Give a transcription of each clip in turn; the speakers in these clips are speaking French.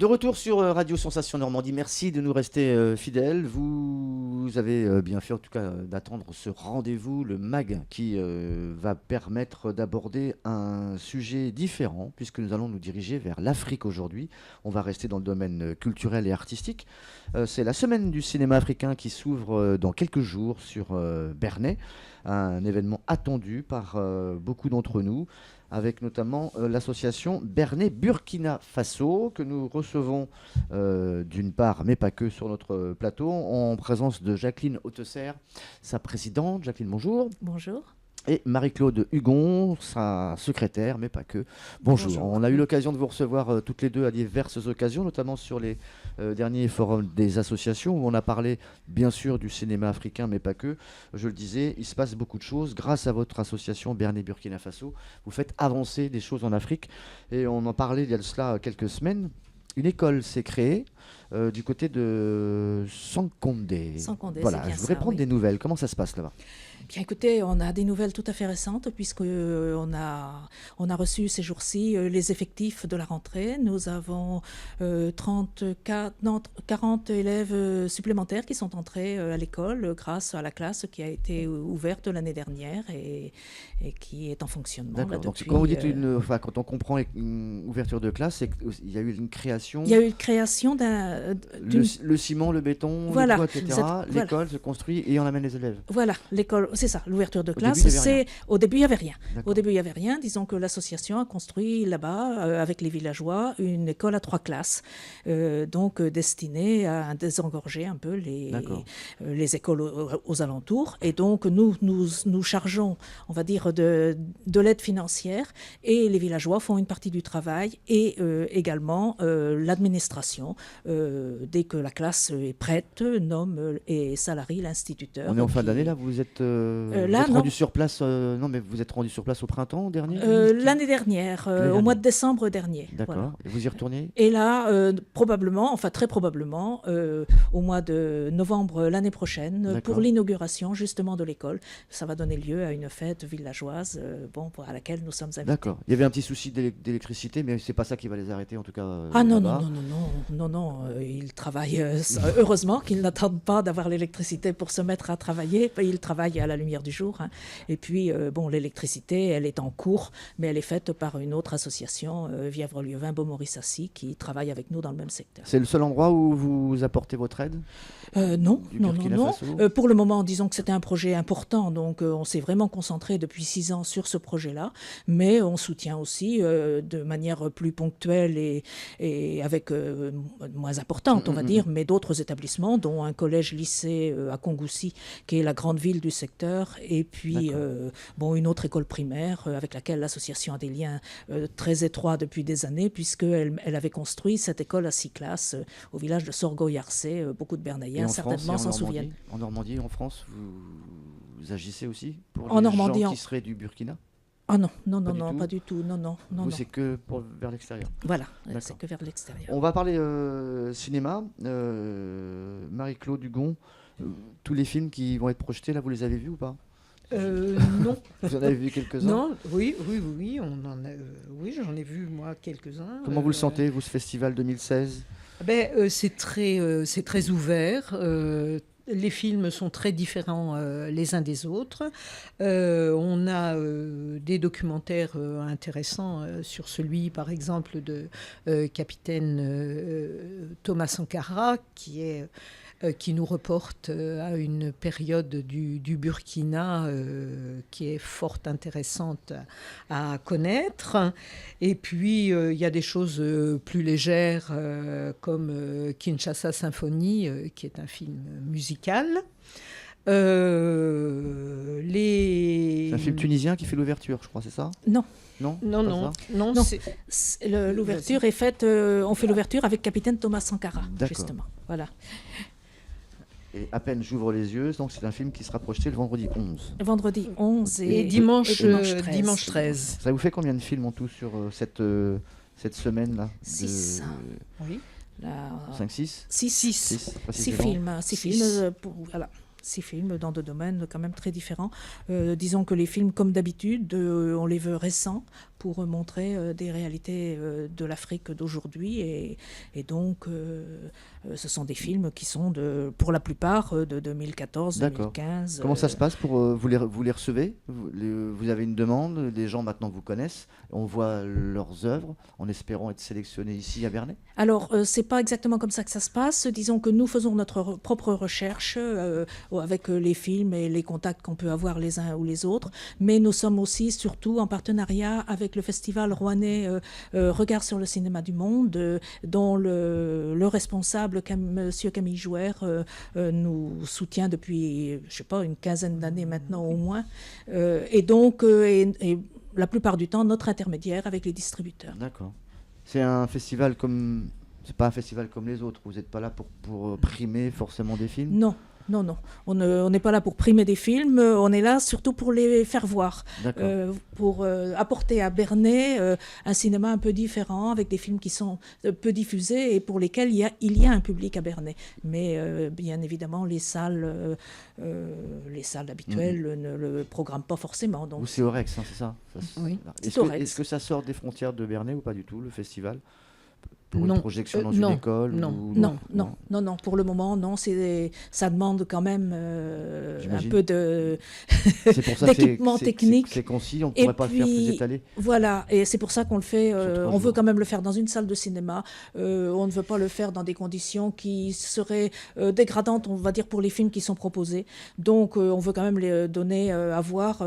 De retour sur Radio Sensation Normandie, merci de nous rester fidèles. Vous avez bien fait en tout cas d'attendre ce rendez-vous, le MAG, qui va permettre d'aborder un sujet différent, puisque nous allons nous diriger vers l'Afrique aujourd'hui. On va rester dans le domaine culturel et artistique. C'est la semaine du cinéma africain qui s'ouvre dans quelques jours sur Bernay, un événement attendu par beaucoup d'entre nous, avec notamment l'association Bernay Burkina Faso, que nous recevons d'une part, mais pas que, sur notre plateau, en présence de Jacqueline Hautesser, sa présidente. Jacqueline, bonjour. Bonjour. Et Marie-Claude Hugon, sa secrétaire, mais pas que. Bonjour. On a eu l'occasion de vous recevoir toutes les deux à diverses occasions, notamment sur les derniers forums des associations, où on a parlé bien sûr du cinéma africain, mais pas que. Je le disais, il se passe beaucoup de choses. Grâce à votre association Bernay Burkina Faso, vous faites avancer des choses en Afrique. Et on en parlait il y a de cela quelques semaines. Une école s'est créée du côté de Sankondé. Voilà, je voudrais prendre des nouvelles. Comment ça se passe là-bas ? Bien écoutez, on a des nouvelles tout à fait récentes puisqu'on a reçu ces jours-ci les effectifs de la rentrée. Nous avons 40 élèves supplémentaires qui sont entrés à l'école grâce à la classe qui a été ouverte l'année dernière et qui est en fonctionnement. D'accord. Là, Donc depuis, quand vous dites quand on comprend une ouverture de classe, c'est qu'il y a eu une création. Il y a eu une création le ciment, le béton, voilà, le toit, etc. L'école se construit et on amène les élèves. Voilà, l'école, c'est ça, l'ouverture de classe. Au début, il n'y avait rien. Au début, il n'y avait rien. Disons que l'association a construit là-bas, avec les villageois, une école à 3 classes, donc destinée à désengorger un peu les écoles aux alentours. Et donc, nous chargeons, on va dire, de l'aide financière et les villageois font une partie du travail et également l'administration. Dès que la classe est prête, nomme et salarie l'instituteur. On est en fin d'année là, vous êtes rendu sur place. Non, mais vous êtes rendu sur place au printemps dernier. L'année dernière, au mois de décembre dernier. D'accord. Voilà. Et vous y retournez ? Et là, probablement, enfin très probablement, au mois de novembre l'année prochaine, pour l'inauguration justement de l'école, ça va donner lieu à une fête villageoise, à laquelle nous sommes invités. D'accord. Il y avait un petit souci d'électricité, mais c'est pas ça qui va les arrêter en tout cas. Non, ils travaillent. Heureusement qu'ils n'attendent pas d'avoir l'électricité pour se mettre à travailler. Ils travaillent à la lumière du jour. Hein. Et puis, l'électricité, elle est en cours, mais elle est faite par une autre association, Vièvre-Lieuvin Beaumaurice-Assy, qui travaille avec nous dans le même secteur. C'est le seul endroit où vous apportez votre aide ? Non. Pour le moment, disons que c'était un projet important, donc on s'est vraiment concentré depuis 6 ans sur ce projet-là, mais on soutient aussi de manière plus ponctuelle et avec moins importante, on va dire, mais d'autres établissements, dont un collège-lycée à Kongoussi, qui est la grande ville du secteur, et puis une autre école primaire avec laquelle l'association a des liens très étroits depuis des années, puisqu'elle avait construit cette école à 6 classes au village de Sorgo-Yarcé. Beaucoup de Bernayens certainement s'en souviennent. En Normandie, en France, vous agissez aussi pour les gens qui seraient du Burkina ? Ah non, pas du tout. Non. C'est que vers l'extérieur. Voilà, c'est que vers l'extérieur. On va parler cinéma. Marie-Claude Hugon, tous les films qui vont être projetés, là, vous les avez vus ou pas ? Non. Vous en avez vu quelques-uns ? Non, oui, j'en ai vu moi quelques-uns. Comment vous le sentez, vous, ce festival 2016 ? C'est très ouvert. Les films sont très différents les uns des autres. On a des documentaires intéressants sur celui, par exemple, de capitaine Thomas Sankara, qui nous reporte à une période du Burkina qui est fort intéressante à connaître. Et puis, il y a des choses plus légères comme Kinshasa Symphony, qui est un film musical. C'est un film tunisien qui fait l'ouverture, je crois, c'est ça ? Non. Non. L'ouverture est faite, on fait l'ouverture avec capitaine Thomas Sankara, justement. Voilà. Et à peine j'ouvre les yeux, donc c'est un film qui sera projeté le vendredi 11. Vendredi 11 et dimanche 13. Ça vous fait combien de films en tout sur cette semaine-là ? 6. Oui. 5, 6 6 films. 6 films, voilà. 6 films dans 2 domaines quand même très différents. Disons que les films, comme d'habitude, on les veut récents, pour montrer des réalités de l'Afrique d'aujourd'hui. Et donc, ce sont des films qui sont, pour la plupart, de 2014, D'accord. 2015. Comment ça se passe pour vous les recevez? Vous avez une demande, les gens maintenant vous connaissent, on voit leurs œuvres en espérant être sélectionnés ici à Bernay? Alors, c'est pas exactement comme ça que ça se passe. Disons que nous faisons notre propre recherche avec les films et les contacts qu'on peut avoir les uns ou les autres, mais nous sommes aussi surtout en partenariat avec le festival rouennais Regard sur le cinéma du monde, dont le responsable, Monsieur Camille Jouer, nous soutient depuis, je sais pas, une quinzaine d'années maintenant au moins, et donc et la plupart du temps notre intermédiaire avec les distributeurs. D'accord. C'est un festival comme... C'est pas un festival comme les autres. Vous n'êtes pas là pour primer forcément des films? Non. Non. On n'est pas là pour primer des films, on est là surtout pour les faire voir, pour apporter à Bernay un cinéma un peu différent, avec des films qui sont peu diffusés et pour lesquels il y a un public à Bernay. Mais bien évidemment, les salles habituelles ne le programment pas forcément. Donc... Vous, c'est au Rex, hein, c'est ça, Oui, Est-ce que ça sort des frontières de Bernay ou pas du tout, le festival? Pour une projection dans une école Non, pour le moment, non. Ça demande quand même un peu d'équipement technique. C'est concis, on ne pourrait pas le faire plus étalé. Voilà, et c'est pour ça qu'on le fait. On veut quand même le faire dans une salle de cinéma. On ne veut pas le faire dans des conditions qui seraient dégradantes, on va dire, pour les films qui sont proposés. Donc, on veut quand même les donner à voir.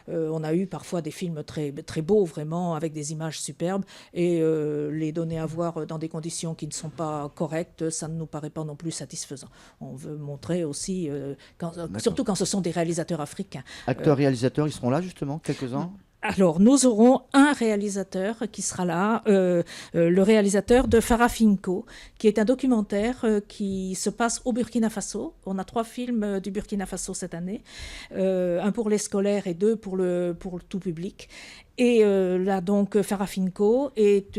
On a eu parfois des films très, très beaux, vraiment, avec des images superbes, et les donner à voir dans des conditions qui ne sont pas correctes, ça ne nous paraît pas non plus satisfaisant. On veut montrer aussi, surtout quand ce sont des réalisateurs africains. Acteurs-réalisateurs, ils seront là justement, quelques-uns? Alors, nous aurons un réalisateur qui sera là, le réalisateur de Farafinko, qui est un documentaire qui se passe au Burkina Faso. On a 3 films du Burkina Faso cette année, un pour les scolaires et 2 pour le tout public. Et là, donc, Farafinko est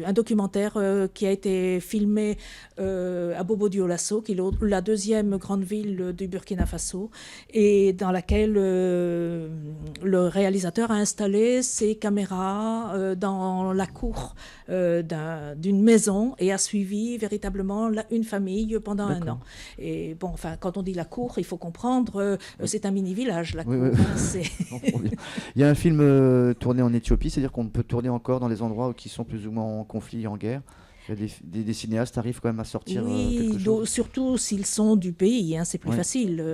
un documentaire qui a été filmé à Bobo-Dioulasso, qui est la 2e grande ville du Burkina Faso, et dans laquelle le réalisateur a installé ses caméras dans la cour d'une maison et a suivi véritablement une famille pendant un an. Et bon, enfin, quand on dit la cour, il faut comprendre, c'est un mini-village, la cour. Il y a un film tourné en Éthiopie, c'est-à-dire qu'on peut tourner encore dans les endroits qui sont plus ou moins en conflit, en guerre. Des cinéastes arrivent quand même à sortir quelque chose. Surtout s'ils sont du pays, hein, c'est plus facile.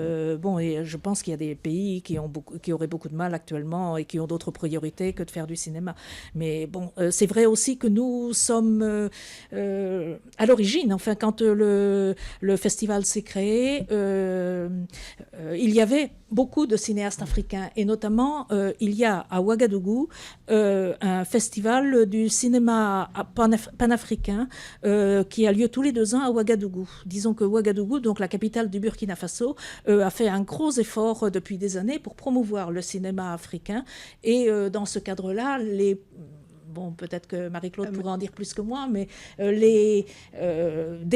Bon, et je pense qu'il y a des pays qui auraient beaucoup de mal actuellement et qui ont d'autres priorités que de faire du cinéma. Mais bon, c'est vrai aussi que nous sommes à l'origine. Enfin, quand le festival s'est créé, il y avait beaucoup de cinéastes africains et notamment il y a à Ouagadougou un festival du cinéma panafricain qui a lieu tous les 2 ans à Ouagadougou. Disons que Ouagadougou, donc la capitale du Burkina Faso, a fait un gros effort depuis des années pour promouvoir le cinéma africain et dans ce cadre-là, bon, peut-être que Marie-Claude pourrait en dire plus que moi, mais des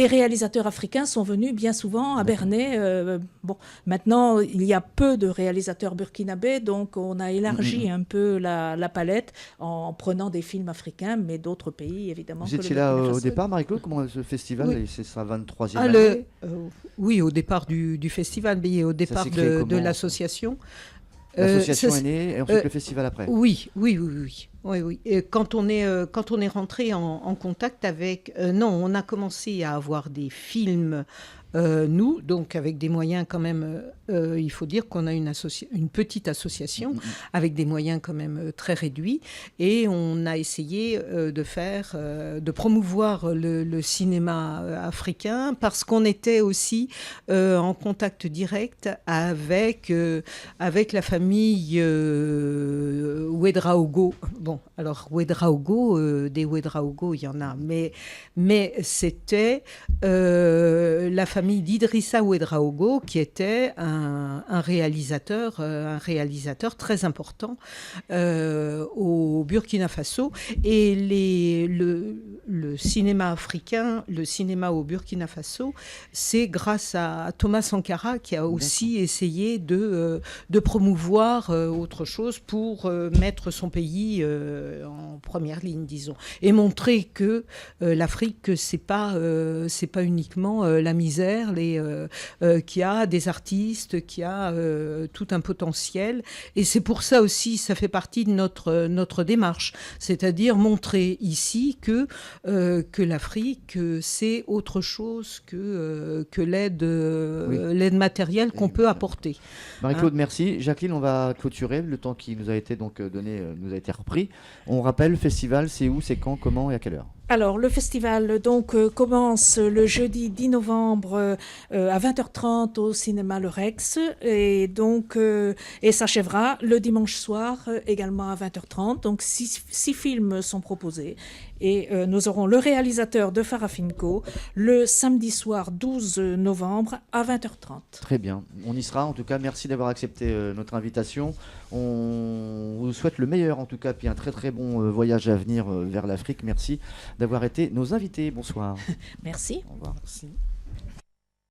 réalisateurs africains sont venus bien souvent à Bernay. Bon, maintenant, il y a peu de réalisateurs burkinabés, donc on a élargi un peu la palette en prenant des films africains, mais d'autres pays, évidemment. Vous étiez là au départ, Marie-Claude? Comment ce festival, c'est sa 23e année? Oui, au départ du festival, mais au départ de l'association. L'association est née et ensuite le festival après. Oui. Et quand on est rentré en contact avec... non, on a commencé à avoir des films, nous, donc avec des moyens quand même... il faut dire qu'on a une petite association avec des moyens quand même très réduits. Et on a essayé de promouvoir le cinéma africain parce qu'on était aussi en contact direct avec la famille Ouedraogo. Bon, alors Ouedraogo, des Ouedraogo, il y en a, mais c'était la famille d'Idrissa Ouedraogo qui était un réalisateur très important au Burkina Faso. Et le cinéma africain, le cinéma au Burkina Faso, c'est grâce à Thomas Sankara qui a aussi essayé de promouvoir autre chose pour mettre son pays en première ligne, disons, et montrer que l'Afrique, c'est pas uniquement la misère, qu'il y a des artistes, qu'il y a tout un potentiel. Et c'est pour ça aussi, ça fait partie de notre démarche, c'est-à-dire montrer ici que l'Afrique, c'est autre chose que l'aide matérielle qu'on peut apporter. Marie-Claude, merci. Jacqueline, on va clôturer. Le temps qui nous a été donc donné nous a été repris. On rappelle, le festival, c'est où, c'est quand, comment et à quelle heure? Alors, le festival commence le jeudi 10 novembre à 20h30 au cinéma Le Rex et s'achèvera le dimanche soir également à 20h30. Donc, six films sont proposés et nous aurons le réalisateur de Farafinco le samedi soir 12 novembre à 20h30. Très bien, on y sera. En tout cas, merci d'avoir accepté notre invitation. On vous souhaite le meilleur en tout cas, puis un très très bon voyage à venir vers l'Afrique. Merci d'avoir été nos invités. Bonsoir. Merci. Au revoir. Merci.